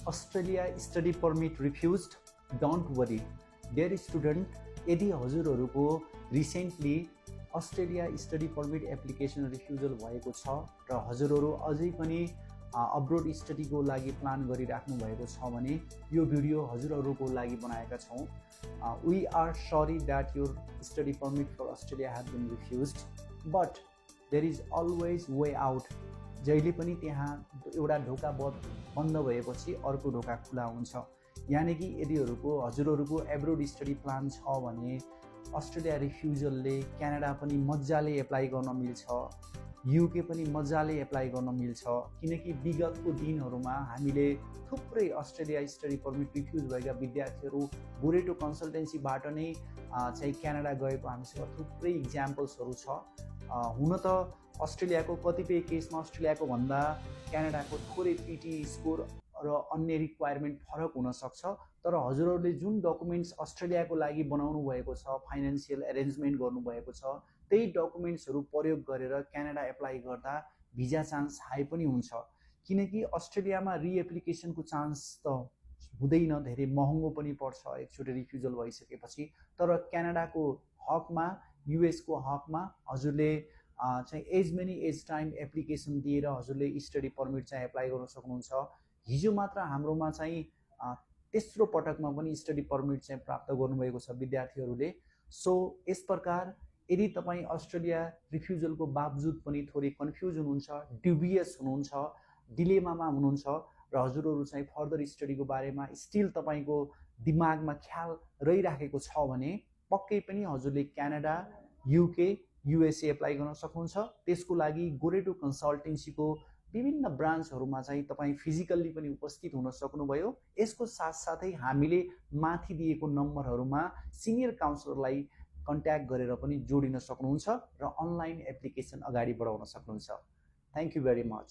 Australia study permit refused, don't worry dear student. यदि हजुरहरूको recently Australia study permit application refusal भएको छ र हजुरहरू अझै पनि अब्रोड स्टडीको लागि प्लान गरिराख्नु भएको छ भने यो भिडियो हजुरहरूको लागि बनाएका छौँ। We are sorry that your study permit for Australia have been refused, but there is always way out. जहिले पनि त्यहाँ एउटा ढोका बन्द भएपछि अर्को ढोका खुला हुन्छ। यानि कि यदि हजुरहरूको एब्रोड स्टडी प्लान छ भने अस्ट्रेलिया रिफ्युजलले क्यानाडा पनि मजाले एप्लाई गर्न मिल्छ, युके पनि मजाले एप्लाई गर्न मिल्छ। किनकि विगतको दिनहरूमा हामीले थुप्रै अस्ट्रेलिया स्टडी पर्मिट रिफ्युज भएका विद्यार्थीहरू गोरेटो कन्सल्टेन्सीबाट नै चाहिँ क्यानाडा गएको हामीसँग थुप्रै इक्जाम्पल्सहरू छ। हुन त अस्ट्रेलियाको कतिपय केसमा अस्ट्रेलियाको भन्दा क्यानाडाको थोरै पिटी स्कोर र अन्य रिक्वायरमेन्ट फरक हुनसक्छ, तर हजुरहरूले जुन डकुमेन्ट्स अस्ट्रेलियाको लागि बनाउनु भएको छ, फाइनेन्सियल एरेन्जमेन्ट गर्नुभएको छ, त्यही डकुमेन्ट्सहरू प्रयोग गरेर क्यानाडा एप्लाई गर्दा भिजा चान्स हाई पनि हुन्छ। किनकि अस्ट्रेलियामा रिएप्लिकेसनको चान्स त हुँदैन, धेरै महँगो पनि पर्छ एकचोटि रिफ्युजल भइसकेपछि। तर क्यानाडाको हकमा, युएसको हकमा हजुरले चाहिँ as many as time application दिएर हजुरले स्टडी पर्मिट चाहिँ एप्लाई गर्न सक्नुहुन्छ। हिजो मात्र हाम्रोमा चाहिँ तेस्रो पटकमा पनि स्टडी पर्मिट चाहिँ प्राप्त गर्नुभएको छ विद्यार्थीहरूले। सो यस प्रकार यदि तपाईँ अस्ट्रेलिया रिफ्युजलको बावजुद पनि थोरै कन्फ्युज हुनुहुन्छ, ड्युबियस हुनुहुन्छ, डिलेमामा हुनुहुन्छ र हजुरहरू चाहिँ फर्दर स्टडीको बारेमा स्टिल तपाईँको दिमागमा ख्याल रहिराखेको छ भने पक्कै पनि हजुरले क्यानाडा, युके, युएसए एप्लाई गर्न सक्नुहुन्छ। त्यसको लागि गोरेटो कन्सल्टेन्सीको विभिन्न ब्रान्चहरूमा चाहिँ तपाईँ फिजिकल्ली पनि उपस्थित हुन सक्नुभयो। यसको साथसाथै हामीले माथि दिएको नम्बरहरूमा सिनियर काउन्सिलरलाई कन्ट्याक्ट गरेर पनि जोडिन सक्नुहुन्छ र अनलाइन एप्लिकेसन अगाडि बढाउन सक्नुहुन्छ। Thank you very much.